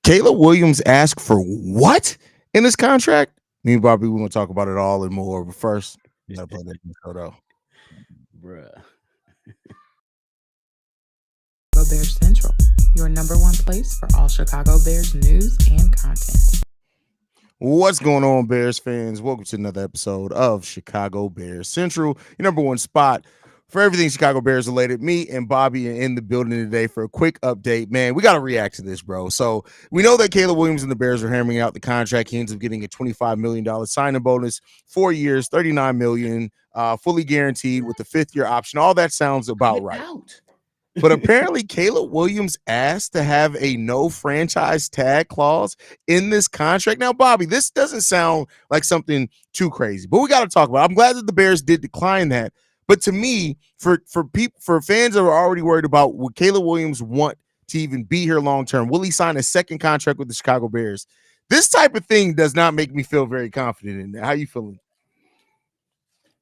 Caleb Williams asked for what in this contract? Me and Bobby, we're gonna talk about it all and more. But first, we gotta play that intro though. Bruh. Chicago Bears Central, your number one place for all Chicago Bears news and content. What's going on, Bears fans? Welcome to another episode of Chicago Bears Central, your number one spot for everything Chicago Bears related. Me and Bobby are in the building today for a quick update. Man, we got to react to this, bro. So we know that Caleb Williams and the Bears are hammering out the contract. He ends up getting a $25 million signing bonus, 4 years, $39 million, fully guaranteed with the fifth-year option. All that sounds about right. But apparently, Caleb Williams asked to have a no franchise tag clause in this contract. Now, Bobby, this doesn't sound like something too crazy, but we got to talk about it. I'm glad that the Bears did decline that. But to me, for fans that are already worried about would Caleb Williams want to even be here long term, will he sign a second contract with the Chicago Bears? This type of thing does not make me feel very confident in that. How you feeling?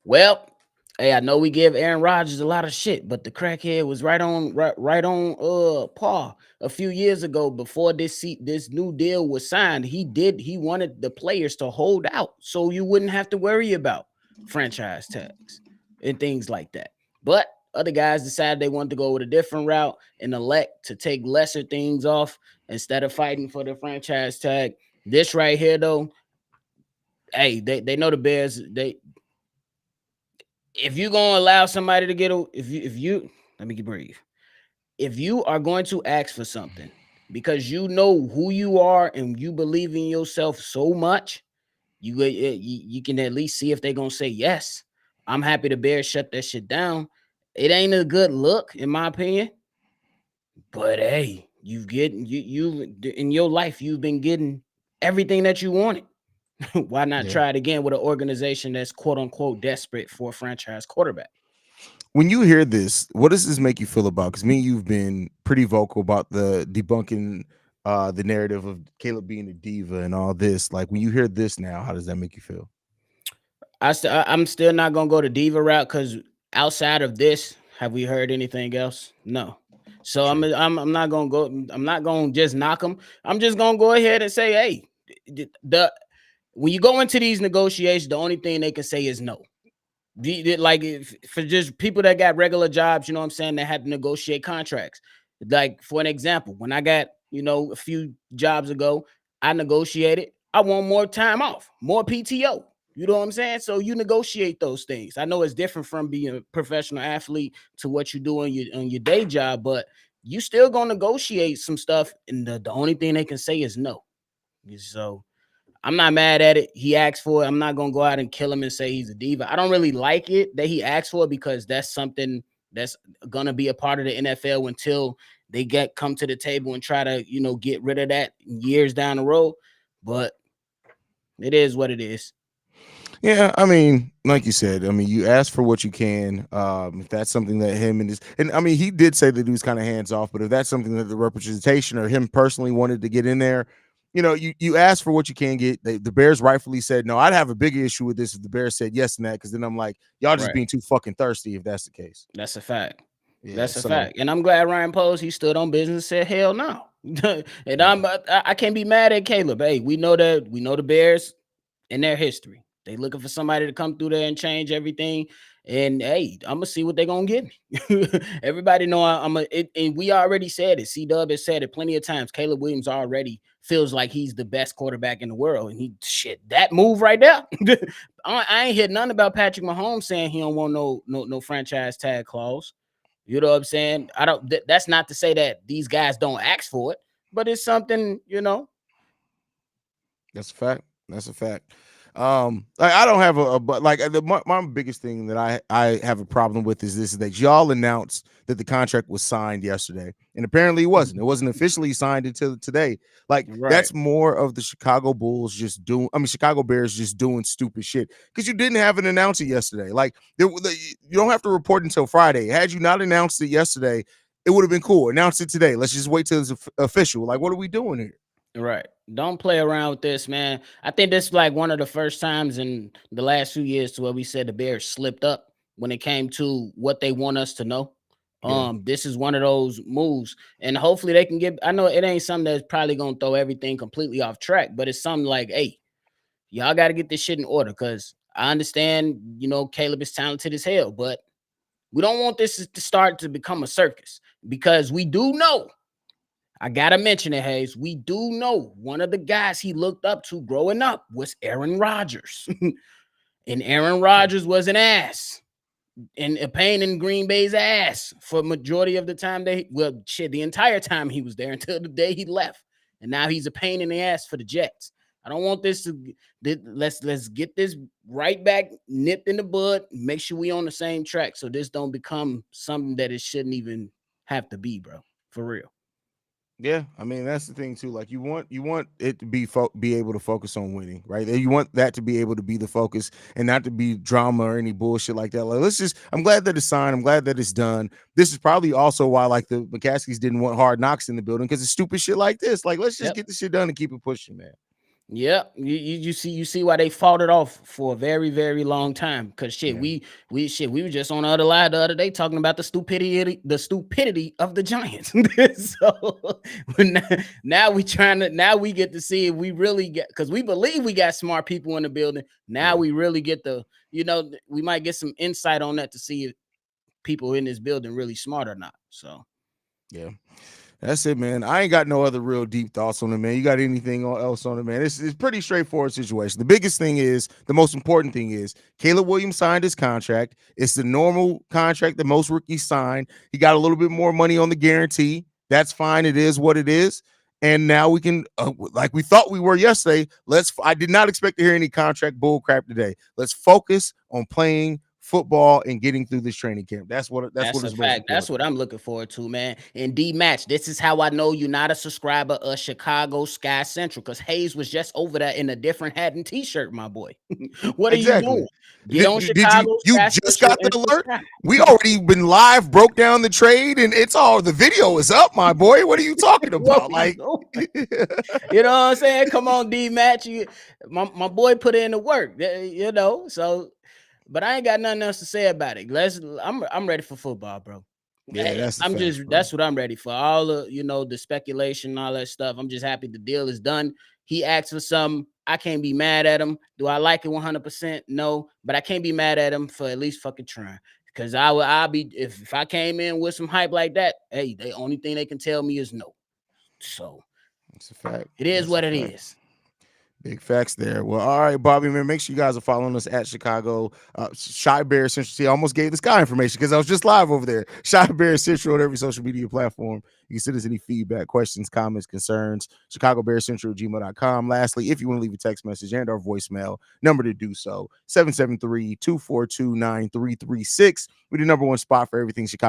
Well, hey, I know we give Aaron Rodgers a lot of shit, but the crackhead was right on par a few years ago before this new deal was signed. He wanted the players to hold out so you wouldn't have to worry about franchise tags and things like that. But other guys decided they wanted to go with a different route and elect to take lesser things off instead of fighting for the franchise tag. This right here, though, hey, they know the Bears. If you're gonna allow somebody to get if you let me breathe. If you are going to ask for something because you know who you are and you believe in yourself so much, you can at least see if they're gonna say yes. I'm happy the Bears shut that shit down. It ain't a good look, in my opinion. But hey, you in your life, you've been getting everything that you wanted. Why not try it again with an organization that's quote unquote desperate for a franchise quarterback? When you hear this, what does this make you feel about? Because me and you've been pretty vocal about the debunking the narrative of Caleb being a diva and all this. Like when you hear this now, how does that make you feel? I'm still not gonna go the diva route because outside of this, have we heard anything else? No. So I'm not gonna go. I'm not gonna just knock them. I'm just gonna go ahead and say, hey, the when you go into these negotiations, the only thing they can say is no. Like for just people that got regular jobs, you know what I'm saying, that had to negotiate contracts. Like for an example, when I got, a few jobs ago, I negotiated, I want more time off, more PTO. You know what I'm saying? So you negotiate those things. I know it's different from being a professional athlete to what you do on your day job, but you still gonna negotiate some stuff, and the only thing they can say is no. So I'm not mad at it. He asked for it. I'm not gonna go out and kill him and say he's a diva. I don't really like it that he asked for it because that's something that's gonna be a part of the NFL until they come to the table and try to, get rid of that years down the road. But it is what it is. Yeah, I mean, like you said, I mean, you ask for what you can. If that's something that and I mean, he did say that he was kind of hands off, but if that's something that the representation or him personally wanted to get in there, you ask for what you can get. The Bears rightfully said no. I'd have a bigger issue with this if the Bears said yes in that, because then I'm like, y'all just being too fucking thirsty if that's the case. That's a fact. Yeah, That's a fact. And I'm glad Ryan Poles, he stood on business and said, hell no. And I can't be mad at Caleb. Hey, we know the Bears in their history. They looking for somebody to come through there and change everything. And hey, I'm gonna see what they're gonna get me. Everybody know and we already said it. C-Dub has said it plenty of times. Caleb Williams already feels like he's the best quarterback in the world. And that move right there. I ain't heard nothing about Patrick Mahomes saying he don't want no franchise tag clause. You know what I'm saying? That's not to say that these guys don't ask for it, but it's something, That's a fact. That's a fact. Like I don't have but like my biggest thing that I have a problem with is this: is that y'all announced that the contract was signed yesterday, and apparently it wasn't. It wasn't officially signed until today. Like that's more of the Chicago Bulls Chicago Bears just doing stupid shit because you didn't have it announced yesterday. Like you don't have to report until Friday. Had you not announced it yesterday, it would have been cool. Announce it today. Let's just wait till it's official. Like what are we doing here? Right. Don't play around with this, man. I think this is like one of the first times in the last few years to where we said the Bears slipped up when it came to what they want us to know. Yeah. This is one of those moves, and hopefully they can get. I know it ain't something that's probably gonna throw everything completely off track, but it's something like, hey, y'all got to get this shit in order. Because I understand, Caleb is talented as hell, but we don't want this to start to become a circus, because we do know. I gotta mention it, Haize. We do know one of the guys he looked up to growing up was Aaron Rodgers, and Aaron Rodgers was an ass and a pain in Green Bay's ass for majority of the time the entire time he was there until the day he left. And now he's a pain in the ass for the Jets. I don't want this to let's get this right back nipped in the bud, make sure we on the same track so this don't become something that it shouldn't even have to be, bro. For real. Yeah, I mean that's the thing too. Like you want it to be able to focus on winning, right? You want that to be able to be the focus and not to be drama or any bullshit like that. Like I'm glad that it's signed. I'm glad that it's done. This is probably also why like the McCaskies didn't want Hard Knocks in the building, because it's stupid shit like this. Like let's just get this shit done and keep it pushing, man. Yeah, you see why they fought it off for a very, very long time. Cause we were just on the other line the other day talking about the stupidity of the Giants. So now we get to see if we really get, because we believe we got smart people in the building. Now we really get we might get some insight on that to see if people in this building really smart or not. So yeah. That's it, man. I ain't got no other real deep thoughts on it, man. You got anything else on it, man? It's pretty straightforward situation. The biggest thing is, the most important thing is, Caleb Williams signed his contract. It's the normal contract that most rookies sign. He got a little bit more money on the guarantee. That's fine. It is what it is. And now we can, like we thought we were yesterday. I did not expect to hear any contract bull crap today. Let's focus on playing football and getting through this training camp. That's what it's fact. That's what I'm looking forward to, man. And D Match, this is how I know you're not a subscriber of Chicago Sky Central, because Haize was just over there in a different hat and t-shirt, my boy. What are you doing? Get on Chicago Sky just Central got the alert? We already been live, broke down the trade, and the video is up, my boy. What are you talking about? Like, you know what I'm saying? Come on, D Match. My boy put in the work, so. But I ain't got nothing else to say about it. I'm ready for football, bro. Yeah, that's what I'm ready for. All the speculation, all that stuff. I'm just happy the deal is done. He asked for something. I can't be mad at him. Do I like it 100%? No, but I can't be mad at him for at least fucking trying. Because I'll be, if I came in with some hype like that, hey, the only thing they can tell me is no. So it's a fact. It is what it is. Big facts there. Well, all right, Bobby, man, make sure you guys are following us at Chicago Shy Bear Central. See, I almost gave this guy information because I was just live over there. Shy Bear Central on every social media platform. You can send us any feedback, questions, comments, concerns, ChicagoBearsCentral@gmail.com. Lastly, if you want to leave a text message and our voicemail number to do so, 773-242-9336. We're the number one spot for everything Chicago